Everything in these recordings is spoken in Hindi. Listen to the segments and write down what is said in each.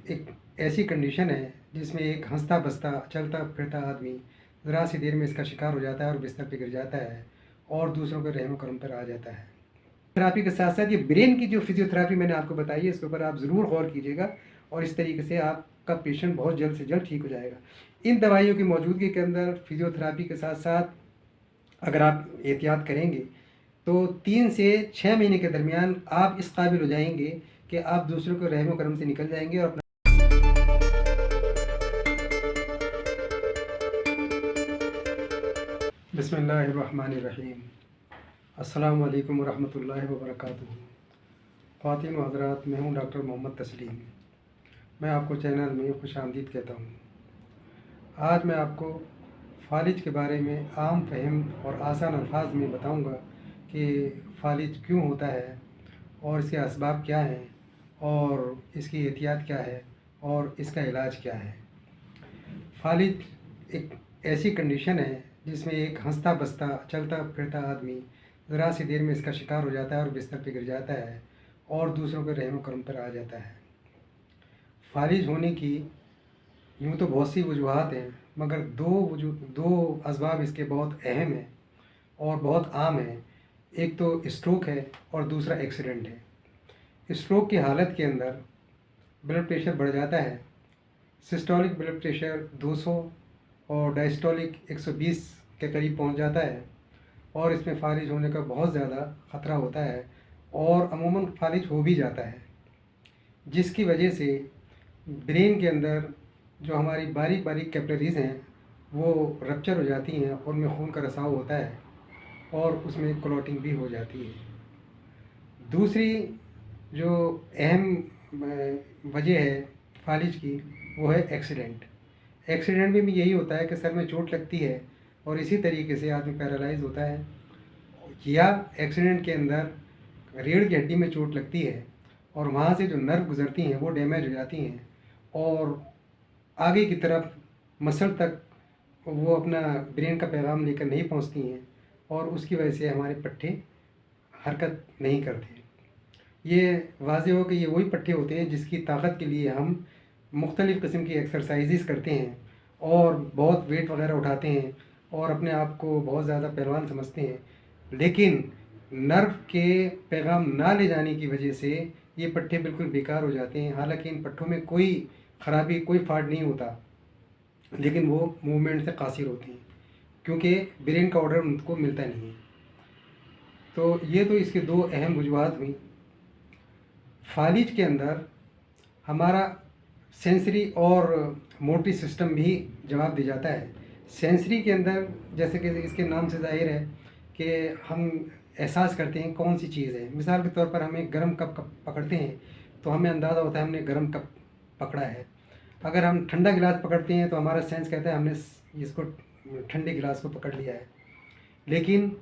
एक ऐसी कंडीशन है जिसमें एक हंसता बसता चलता फिरता आदमी ज़रा सी देर में इसका शिकार हो जाता है और बिस्तर पे गिर जाता है और दूसरों के रहम करम पर आ जाता है। थेरापी के साथ साथ ये ब्रेन की जो फिजियोथेरापी मैंने आपको बताई है, इसके ऊपर आप ज़रूर गौर कीजिएगा और इस तरीके से आपका पेशेंट बहुत जल्द से जल्द ठीक हो जाएगा। इन दवाइयों की मौजूदगी के अंदर फिजियोथेरापी के साथ साथ अगर आप एहतियात करेंगे तो 3 से 6 महीने के दरमियान आप इस काबिल हो जाएंगे कि आप दूसरों के रहम करम से निकल जाएंगे और अपना बिस्मिल्लाहिर्रहमानिर्रहीम। अस्सलाम वालेकुम वरहमतुल्लाहि वबरकातुहू। ख़वातीन व हज़रात, मैं हूँ डॉक्टर मोहम्मद तस्लीम। मैं आपको चैनल में खुशामदीद कहता हूँ। आज मैं आपको फालिज के बारे में आम फहम और आसान अल्फाज में बताऊँगा कि फालिज क्यों होता है और इसके असबाब क्या हैं और इसकी एहतियात क्या है और इसका इलाज क्या है। फालिज एक ऐसी कंडीशन है जिसमें एक हंसता बसता चलता फिरता आदमी ज़रा सी देर में इसका शिकार हो जाता है और बिस्तर पर गिर जाता है और दूसरों के रहम करम पर आ जाता है। फालिज होने की यूँ तो बहुत सी वजूहात हैं, मगर दो असबाब इसके बहुत अहम हैं और बहुत आम हैं। एक तो स्ट्रोक है और दूसरा एक्सीडेंट है। स्ट्रोक की हालत के अंदर ब्लड प्रेशर बढ़ जाता है। सिस्टोलिक ब्लड प्रेशर 200 और डायस्टोलिक 120 के करीब पहुंच जाता है और इसमें फालिज होने का बहुत ज़्यादा ख़तरा होता है और अमूमन फालिज हो भी जाता है, जिसकी वजह से ब्रेन के अंदर जो हमारी बारीक बारीक कैपिलरीज़ हैं वो रप्चर हो जाती हैं और उनमें खून का रिसाव होता है और उसमें क्लॉटिंग भी हो जाती है। दूसरी जो अहम वजह है फालिज की, वो है एक्सीडेंट। एक्सीडेंट में भी यही होता है कि सर में चोट लगती है और इसी तरीके से आदमी पैरालाइज होता है, या एक्सीडेंट के अंदर रीढ़ की हड्डी में चोट लगती है और वहाँ से जो नर्व गुजरती हैं वो डैमेज हो जाती हैं और आगे की तरफ मसल तक वो अपना ब्रेन का पैगाम लेकर नहीं पहुँचती हैं और उसकी वजह से हमारे पट्टे हरकत नहीं करते। ये वाज़ेह हो कि ये वही पट्टे होते हैं जिसकी ताकत के लिए हम मुख्तलिफ़ किस्म की एक्सरसाइजेज़ करते हैं और बहुत वेट वगैरह उठाते हैं और अपने आप को बहुत ज़्यादा पहलवान समझते हैं, लेकिन नर्व के पैगाम ना ले जाने की वजह से ये पट्टे बिल्कुल बेकार हो जाते हैं। हालांकि इन पट्टों में कोई ख़राबी, कोई फॉल्ट नहीं होता, लेकिन वो मूवमेंट से कासिर होती हैं क्योंकि ब्रेन का ऑर्डर उनको मिलता नहीं है। तो ये तो इसके दो अहम वजूहात हुई। फालिज के अंदर हमारा सेंसरी और मोटरी सिस्टम भी जवाब दे जाता है। सेंसरी के अंदर जैसे कि इसके नाम से जाहिर है कि हम एहसास करते हैं कौन सी चीज़ है। मिसाल के तौर पर हमें गर्म कप पकड़ते हैं तो हमें अंदाज़ा होता है हमने गर्म कप पकड़ा है। अगर हम ठंडा गिलास पकड़ते हैं तो हमारा सेंस कहता है हमने इसको ठंडे गिलास को पकड़ लिया है। लेकिन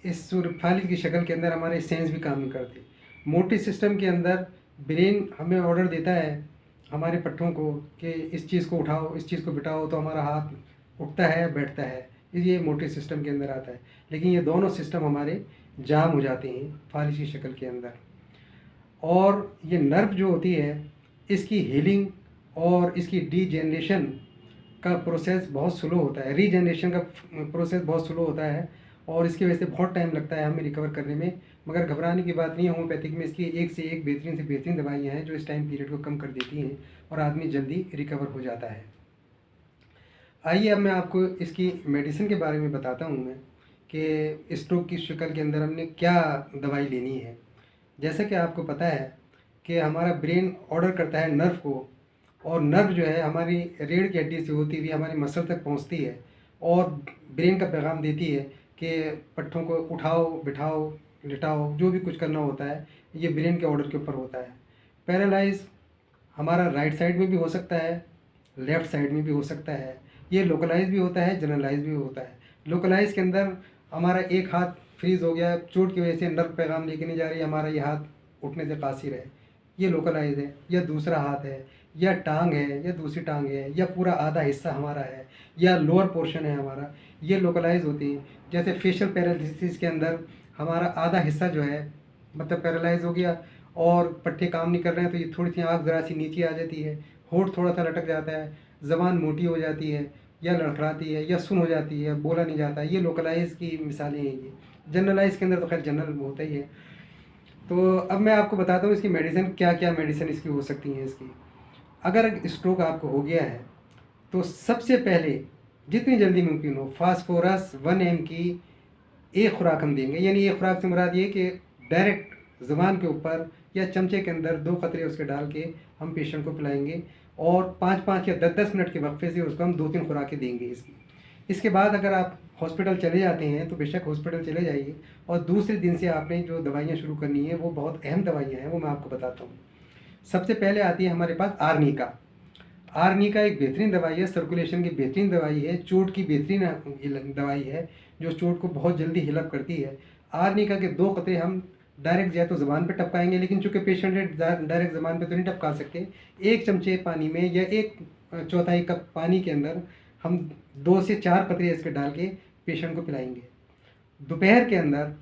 इस फालिज की शक्ल के अंदर हमारे सेंस भी काम नहीं करते। मोटरी सिस्टम के अंदर ब्रेन हमें ऑर्डर देता है हमारे पट्टों को कि इस चीज़ को उठाओ, इस चीज़ को बिठाओ, तो हमारा हाथ उठता है, बैठता है। ये मोटरी सिस्टम के अंदर आता है, लेकिन ये दोनों सिस्टम हमारे जाम हो जाते हैं फालिज की शक्ल के अंदर। और ये नर्व जो होती है इसकी हीलिंग और इसकी डीजेनरेशन का प्रोसेस बहुत स्लो होता है, रीजनरेशन का प्रोसेस बहुत स्लो होता है और इसकी वजह से बहुत टाइम लगता है हमें रिकवर करने में। मगर घबराने की बात नहीं है, होम्योपैथिक में इसकी एक से एक बेहतरीन से बेहतरीन दवाइयाँ हैं जो इस टाइम पीरियड को कम कर देती हैं और आदमी जल्दी रिकवर हो जाता है। आइए अब मैं आपको इसकी मेडिसिन के बारे में बताता हूँ मैं कि स्ट्रोक की शक्ल के अंदर हमने क्या दवाई लेनी है। जैसा कि आपको पता है कि हमारा ब्रेन ऑर्डर करता है नर्व को, और नर्व जो है हमारी रीढ़ की हड्डी से होती हुई हमारी मसल तक पहुंचती है और ब्रेन का पैगाम देती है कि पट्टों को उठाओ, बिठाओ, लिटाओ, जो भी कुछ करना होता है ये ब्रेन के ऑर्डर के ऊपर होता है। पैरालाइज हमारा राइट साइड में भी हो सकता है, लेफ़्ट साइड में भी हो सकता है। ये लोकलाइज भी होता है, जनरलाइज भी होता है। लोकलाइज के अंदर हमारा एक हाथ फ्रीज़ हो गया, चोट की वजह से नर्व पैगाम लेके नहीं जा रही, हमारा ये हाथ उठने से कासिर है, ये लोकलाइज है। या दूसरा हाथ है, या टांग है, या दूसरी टांग है, या पूरा आधा हिस्सा हमारा है, या लोअर पोर्शन है हमारा, ये लोकलाइज होती है। जैसे फेशियल पैरालिसिस के अंदर हमारा आधा हिस्सा जो है मतलब पैरालाइज हो गया और पट्टे काम नहीं कर रहे हैं तो ये थोड़ी सी आँख ज़रा सी नीचे आ जाती है, होंठ थोड़ा सा लटक जाता है, ज़बान मोटी हो जाती है या लड़खड़ाती है या सुन हो जाती है, बोला नहीं जाता। ये लोकलाइज़ की मिसालें हैं ये। जनरलाइज़ के अंदर तो खैर जनरल होता ही है। तो अब मैं आपको बताता हूँ इसकी मेडिसिन, क्या क्या मेडिसिन इसकी हो सकती हैं इसकी। अगर स्ट्रोक आपको हो गया है तो सबसे पहले जितनी जल्दी मुमकिन हो फास्फोरस 1 एम की एक खुराक हम देंगे। यानी एक खुराक से मुराद ये कि डायरेक्ट ज़ुबान के ऊपर या चमचे के अंदर 2 कतरे उसके डाल के हम पेशेंट को पिलाएंगे और 5-5 या 10-10 मिनट के वक्फे से उसको हम 2-3 खुराकें देंगे इसकी। इसके बाद अगर आप हॉस्पिटल चले जाते हैं तो बेशक हॉस्पिटल चले जाइए और दूसरे दिन से आपने जो दवाइयाँ शुरू करनी है वो बहुत अहम दवाइयाँ हैं, वो मैं आपको बताता हूँ। सबसे पहले आती है हमारे पास आर्निका। आर्निका एक बेहतरीन दवाई है, सर्कुलेशन की बेहतरीन दवाई है, चोट की बेहतरीन दवाई है जो चोट को बहुत जल्दी हील अप करती है। आर्निका के 2 कतरे हम डायरेक्ट या तो ज़बान पे टपकाएंगे, लेकिन चूँकि पेशेंट है डायरेक्ट ज़बान पे तो नहीं टपका सकते। 1 चमचे पानी में या 1/4 कप पानी के अंदर हम 2 से 4 कतरे इसके डाल के पेशेंट को पिलाएंगे। दोपहर के अंदर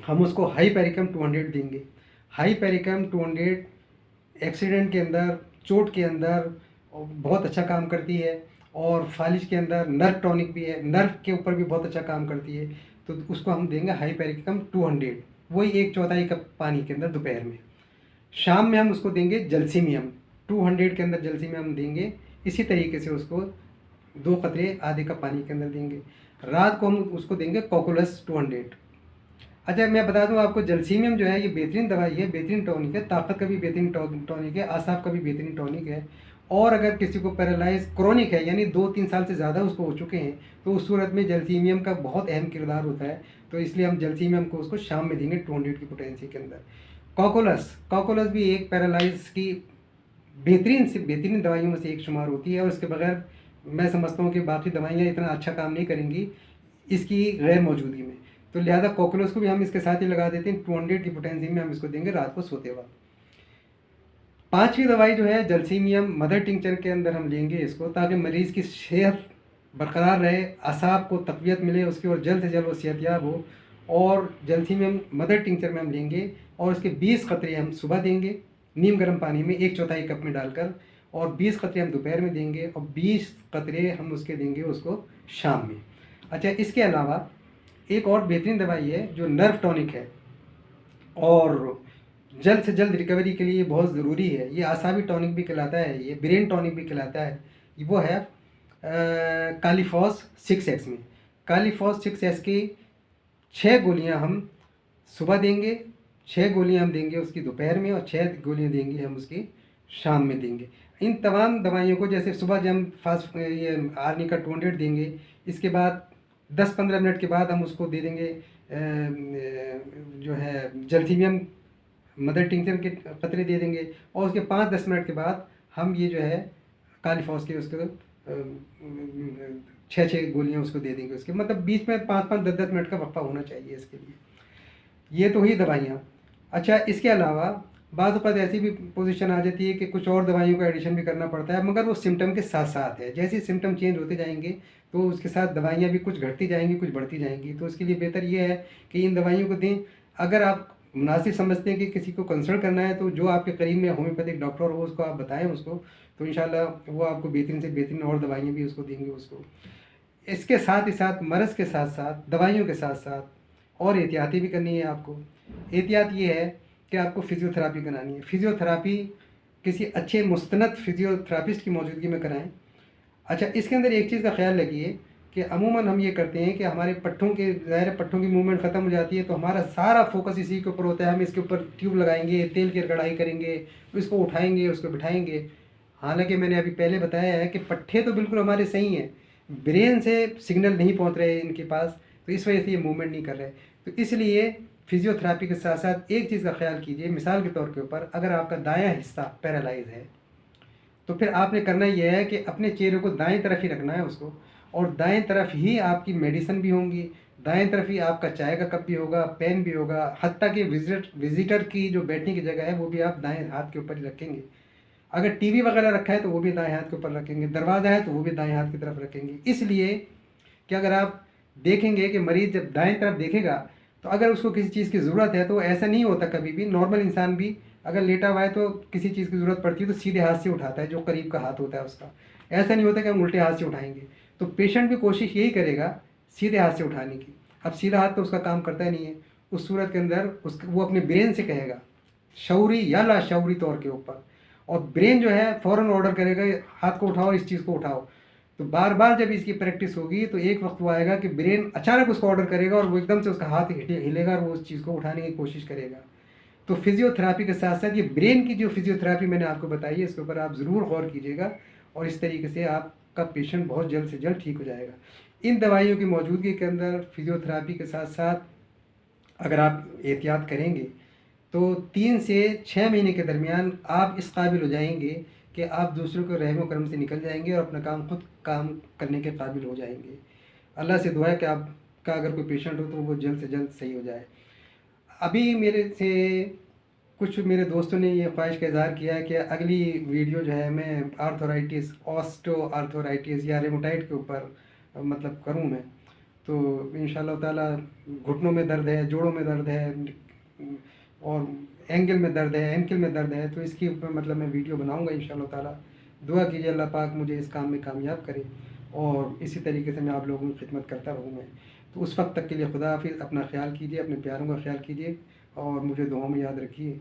हम उसको हाइपेरिकम 200 देंगे। हाइपेरिकम 200 एक्सीडेंट के अंदर, चोट के अंदर बहुत अच्छा काम करती है और फालिज के अंदर नर्व टॉनिक भी है, नर्व के ऊपर भी बहुत अच्छा काम करती है। तो उसको हम देंगे हाइपेरिकम 200, वही 1/4 कप पानी के अंदर दोपहर में। शाम में हम उसको देंगे जल्सीमियम 200 के अंदर जल्सीमियम देंगे। इसी तरीके से उसको 2 कतरे आधे कप पानी के अंदर देंगे। रात को हम उसको देंगे कोकुलस 200। अच्छा मैं बता दूं आपको, जल्सीमियम जो है ये बेहतरीन दवाई है, बेहतरीन टॉनिक है, ताकत का भी बेहतरीन टॉनिक है, आसाब का भी बेहतरीन टॉनिक है। और अगर किसी को पैरालाइज क्रोनिक है यानी 2-3 साल से ज़्यादा उसको हो चुके हैं तो उस सूरत में जल्सीमियम का बहुत अहम किरदार होता है। तो इसलिए हम जल्सीमियम को उसको शाम में देंगे 200 की पोटेंसी के अंदर। कोकुलस भी एक पैरालाइज की बेहतरीन से बेहतरीन दवाइयों में से एक शुमार होती है और उसके बगैर मैं समझता हूँ कि बाकी दवाइयाँ इतना अच्छा काम नहीं करेंगी इसकी गैर मौजूदगी में। तो लिहाजा कोकुलस को भी हम इसके साथ ही लगा देते हैं। 200 की पोटेंसी में हम इसको देंगे रात को सोते वक्त। 5वीं दवाई जो है जल्सीमियम मदर टिंचर के अंदर हम लेंगे इसको, ताकि मरीज़ की सेहत बरकरार रहे, असाब को तक़वियत मिले उसकी और जल्द से जल्द वो सेहतयाब हो। और जल्सीमियम मदर टिंचर में हम लेंगे और उसके 20 कतरे हम सुबह देंगे नीम गर्म पानी में 1/4 कप में डालकर, और 20 कतरे हम दोपहर में देंगे और 20 कतरे हम उसके देंगे उसको शाम में। अच्छा इसके अलावा एक और बेहतरीन दवाई है जो नर्व टॉनिक है और जल्द से जल्द रिकवरी के लिए बहुत ज़रूरी है। ये आसाबी टॉनिक भी कहलाता है, ये ब्रेन टॉनिक भी कहलाता है। वो है कालीफॉस 6X में। कालीफॉस 6X की 6 गोलियां हम सुबह देंगे, 6 गोलियां हम देंगे उसकी दोपहर में और 6 गोलियां देंगे हम उसकी शाम में देंगे। इन तमाम दवाइयों को जैसे सुबह जब हम ये आर्निका 200 देंगे, इसके बाद 10-15 मिनट के बाद हम उसको दे देंगे जो है जल्सीमियम मदर टिंचर के कतरे दे देंगे और उसके 5-10 मिनट के बाद हम ये जो है कालीफॉस के उसको 6-6 गोलियां उसको दे देंगे उसके, मतलब बीच में 5-5 10-10 मिनट का वक्फा होना चाहिए इसके लिए। ये तो हुई दवाइयाँ। अच्छा इसके अलावा बाज़ औक़ात ऐसी भी पोजीशन आ जाती है कि कुछ और दवाइयों का एडिशन भी करना पड़ता है, मगर वो सिम्टम के साथ साथ है। जैसे सिम्टम चेंज होते जाएंगे तो उसके साथ दवाइयाँ भी कुछ घटती जाएंगी कुछ बढ़ती जाएंगी। तो उसके लिए बेहतर ये है कि इन दवाइयों को दें। अगर आप मुनासिब समझते हैं कि किसी को कंसल्ट करना है तो जो आपके करीब में होम्योपैथिक डॉक्टर हो उसको आप बताएं उसको, तो इंशाल्लाह वो आपको बेहतरीन से बेहतरीन और दवाइयाँ भी उसको देंगे उसको। इसके साथ ही साथ मरज़ के साथ साथ दवाइयों के साथ साथ और एहतियाती भी करनी है आपको। एहतियात ये है कि आपको फ़िज़ियोथेरापी करानी है। फ़िज़ियोथेरापी किसी अच्छे मुस्तनद फ़िज़ियोथेरापिस्ट की मौजूदगी में कराएं। अच्छा इसके अंदर एक चीज़ का ख्याल रखिए कि अमूमन हम ये करते हैं कि हमारे पट्ठों के ज़ाहिर पट्ठों की मूवमेंट ख़त्म हो जाती है तो हमारा सारा फोकस इसी के ऊपर होता है। हम इसके ऊपर ट्यूब लगाएंगे, तेल की कढ़ाई करेंगे, इसको उठाएंगे, उसको बिठाएंगे। हालांकि मैंने अभी पहले बताया है कि पट्ठे तो बिल्कुल हमारे सही हैं, ब्रेन से सिग्नल नहीं पहुँच रहे इनके पास, तो इस वजह से ये मूवमेंट नहीं कर रहे। तो इसलिए फ़िज़ियोथेरापी के साथ साथ एक चीज़ का ख्याल कीजिए। मिसाल के तौर के ऊपर अगर आपका दायां हिस्सा पैरालाइज है तो फिर आपने करना यह है कि अपने चेहरे को दाएं तरफ ही रखना है उसको, और दाएं तरफ ही आपकी मेडिसिन भी होंगी, दाएं तरफ ही आपका चाय का कप भी होगा, पेन भी होगा, हत्ता कि विजिटर की जो बैठने की जगह है वो भी आप दाएं हाथ के ऊपर ही रखेंगे। अगर टीवी वगैरह रखा है तो वो भी दाएं हाथ के ऊपर रखेंगे, दरवाज़ा है तो वो भी दाएं हाथ की तरफ रखेंगे। इसलिए कि अगर आप देखेंगे कि मरीज़ जब दाएं तरफ देखेगा तो अगर उसको किसी चीज़ की ज़रूरत है तो ऐसा नहीं होता कभी भी, नॉर्मल इंसान भी अगर लेटा हुआ है तो किसी चीज़ की ज़रूरत पड़ती है तो सीधे हाथ से उठाता है, जो करीब का हाथ होता है उसका। ऐसा नहीं होता कि हम उल्टे हाथ से उठाएंगे। तो पेशेंट भी कोशिश यही करेगा सीधे हाथ से उठाने की। अब सीधा हाथ तो उसका काम करता ही नहीं है। उस सूरत के अंदर वो अपने ब्रेन से कहेगा, शऊरी या लाशऊरी तौर के ऊपर, और ब्रेन जो है फ़ौरन ऑर्डर करेगा हाथ को उठाओ, इस चीज़ को उठाओ। तो बार बार जब इसकी प्रैक्टिस होगी तो एक वक्त वो आएगा कि ब्रेन अचानक उसको ऑर्डर करेगा और वो एकदम से उसका हाथ हिलेगा और वो उस चीज़ को उठाने की कोशिश करेगा। तो फिजियोथेरेपी के साथ साथ ये ब्रेन की जो फिजियोथेरेपी मैंने आपको बताई है, इसके ऊपर आप ज़रूर गौर कीजिएगा, और इस तरीके से आपका पेशेंट बहुत जल्द से जल्द ठीक हो जाएगा। इन दवाइयों की मौजूदगी के अंदर फिजियोथेरेपी के साथ साथ अगर आप एहतियात करेंगे तो 3 से 6 महीने के दरमियान आप इस काबिल हो जाएंगे कि आप दूसरों के रहम करम से निकल जाएंगे और अपना खुद काम करने के काबिल हो जाएंगे। अल्लाह से दुआ है कि आपका अगर कोई पेशेंट हो तो वो जल्द से जल्द सही हो जाए। अभी मेरे से कुछ मेरे दोस्तों ने ये ख्वाहिश का इज़हार किया है कि अगली वीडियो जो है मैं आर्थराइटिस, ऑस्टो आर्थराइटिस या रेमोटाइड के ऊपर मतलब करूँ मैं। तो इंशाल्लाह ताला घुटनों में दर्द है, जोड़ों में दर्द है और एंकल में दर्द है, एंकल में दर्द है, तो इसके ऊपर मतलब मैं वीडियो बनाऊंगा इंशाल्लाह ताला। दुआ कीजिए अल्लाह पाक मुझे इस काम में कामयाब करे और इसी तरीके से मैं आप लोगों की खिदमत करता रहूँ मैं। तो उस वक्त तक के लिए खुदा हाफिज़। अपना ख्याल कीजिए, अपने प्यारों का ख्याल कीजिए और मुझे दुआओं में याद रखिए।